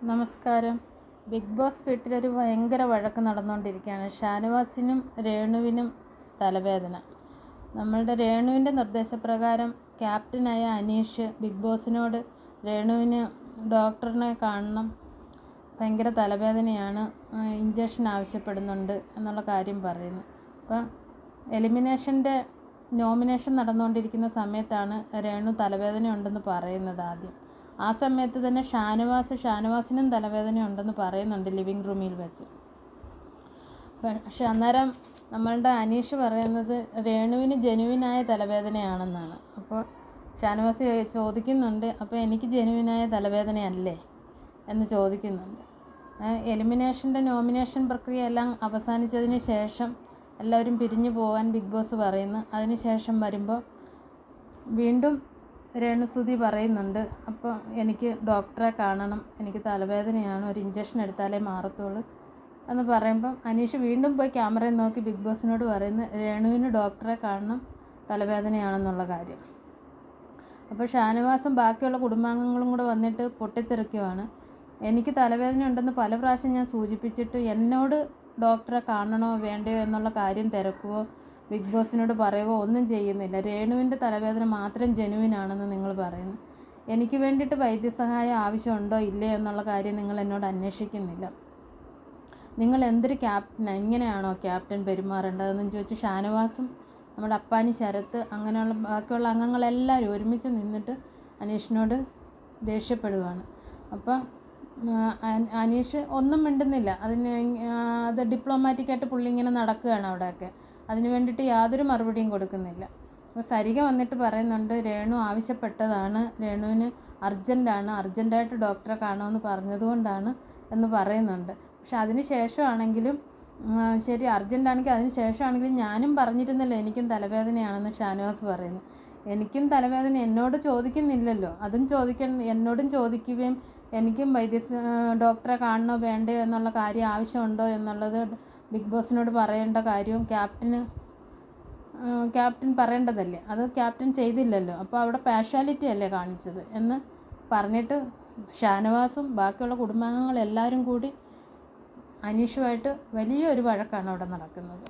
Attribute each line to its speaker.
Speaker 1: നമസ്കാരം. Big boss വീട്ടിലൊരു ഭയങ്കര വഴക്ക് നടന്നുകൊണ്ടിരിക്കുകയാണ്. ഷാനവാസിനും രേണുവിനും തലവേദന. നമ്മളുടെ രേണുവിൻ്റെ നിർദ്ദേശപ്രകാരം ക്യാപ്റ്റനായ അനീഷ് ബിഗ് ബോസിനോട് രേണുവിന് ഡോക്ടറിനെ കാണണം, ഭയങ്കര തലവേദനയാണ്, ഇഞ്ചക്ഷൻ ആവശ്യപ്പെടുന്നുണ്ട് എന്നുള്ള കാര്യം പറയുന്നു. അപ്പം നോമിനേഷൻ നടന്നുകൊണ്ടിരിക്കുന്ന സമയത്താണ് രേണു തലവേദന ഉണ്ടെന്ന് പറയുന്നത് ആദ്യം. ആ സമയത്ത് തന്നെ ഷാനവാസിനും തലവേദന ഉണ്ടെന്ന് പറയുന്നുണ്ട് ലിവിങ് റൂമിൽ വെച്ച്. പക്ഷെ അന്നേരം നമ്മളുടെ അനീഷ് പറയുന്നത് രേണുവിന് ജെനുവിനായ തലവേദനയാണെന്നാണ്. അപ്പോൾ ഷാനവാസ് ചോദിക്കുന്നുണ്ട്, അപ്പോൾ എനിക്ക് ജെനുവിനായ തലവേദനയല്ലേ എന്ന് ചോദിക്കുന്നുണ്ട്. നോമിനേഷൻ പ്രക്രിയ എല്ലാം അവസാനിച്ചതിന് ശേഷം എല്ലാവരും പിരിഞ്ഞു പോകാൻ ബിഗ് ബോസ് പറയുന്നു. അതിന് ശേഷം വരുമ്പോൾ വീണ്ടും രേണുസുതി പറയുന്നുണ്ട്, അപ്പോൾ എനിക്ക് ഡോക്ടറെ കാണണം, എനിക്ക് തലവേദനയാണ്, ഒരു ഇഞ്ചക്ഷൻ എടുത്താലേ മാറത്തുള്ളൂ എന്ന് പറയുമ്പം അനീഷ് വീണ്ടും പോയി ക്യാമറയിൽ നോക്കി ബിഗ് ബോസിനോട് പറയുന്നു രേണുവിന് ഡോക്ടറെ കാണണം, തലവേദനയാണെന്നുള്ള കാര്യം. അപ്പോൾ ഷാനവാസും ബാക്കിയുള്ള കുടുംബാംഗങ്ങളും കൂടെ വന്നിട്ട് പൊട്ടിത്തെറിക്കുവാണ്. എനിക്ക് തലവേദന ഉണ്ടെന്ന് പല പ്രാവശ്യം ഞാൻ സൂചിപ്പിച്ചിട്ട് എന്നോട് ഡോക്ടറെ കാണണോ വേണ്ടയോ എന്നുള്ള കാര്യം തിരക്കുവോ ബിഗ് ബോസിനോട് പറയുവോ ഒന്നും ചെയ്യുന്നില്ല. രേണുവിൻ്റെ തലവേദന മാത്രം ജെനുവിനാണെന്ന് നിങ്ങൾ പറയുന്നു. എനിക്ക് വേണ്ടിയിട്ട് വൈദ്യസഹായം ആവശ്യമുണ്ടോ ഇല്ലയോ എന്നുള്ള കാര്യം നിങ്ങൾ എന്നോട് അന്വേഷിക്കുന്നില്ല. നിങ്ങൾ എന്തൊരു ക്യാപ്റ്റനാണ്, ഇങ്ങനെയാണോ ക്യാപ്റ്റൻ പെരുമാറേണ്ടതെന്ന് ചോദിച്ച് ഷാനവാസും നമ്മുടെ അപ്പാനി ശരത്ത് അങ്ങനെയുള്ള ബാക്കിയുള്ള അംഗങ്ങളെല്ലാവരും ഒരുമിച്ച് നിന്നിട്ട് അനീഷിനോട് ദേഷ്യപ്പെടുവാണ്. അപ്പം അനീഷ് ഒന്നും മിണ്ടുന്നില്ല. അത് ഡിപ്ലോമാറ്റിക്കായിട്ട് പുള്ളി ഇങ്ങനെ നടക്കുകയാണ് അവിടെയൊക്കെ. അതിന് വേണ്ടിയിട്ട് യാതൊരു മറുപടിയും കൊടുക്കുന്നില്ല. അപ്പോൾ സരിക വന്നിട്ട് പറയുന്നുണ്ട് രേണു ആവശ്യപ്പെട്ടതാണ്, രേണുവിന് അർജൻറ്റായിട്ട് ഡോക്ടറെ കാണുമെന്ന് പറഞ്ഞതുകൊണ്ടാണ് എന്ന് പറയുന്നുണ്ട്. പക്ഷെ അതിന് ശേഷമാണെങ്കിലും ശരി, അർജൻറ്റാണെങ്കിൽ അതിന് ശേഷമാണെങ്കിലും ഞാനും പറഞ്ഞിരുന്നല്ലോ എനിക്കും തലവേദനയാണെന്ന് ഷാനവാസ് പറയുന്നു. എനിക്കും തലവേദന എന്നോട് ചോദിക്കുന്നില്ലല്ലോ, എന്നോടും ചോദിക്കുകയും എനിക്കും ഡോക്ടറെ കാണണോ വേണ്ടയോ എന്നുള്ള കാര്യം ആവശ്യമുണ്ടോ എന്നുള്ളത് ബിഗ് ബോസിനോട് പറയേണ്ട കാര്യവും ക്യാപ്റ്റൻ പറയേണ്ടതല്ലേ, അത് ക്യാപ്റ്റൻ ചെയ്തില്ലല്ലോ. അപ്പോൾ അവിടെ പാഷ്വാലിറ്റി അല്ലേ കാണിച്ചത് എന്ന് പറഞ്ഞിട്ട് ഷാനവാസും ബാക്കിയുള്ള കുടുംബാംഗങ്ങളെല്ലാവരും കൂടി അനീഷുമായിട്ട് വലിയൊരു വഴക്കാണ് അവിടെ നടക്കുന്നത്.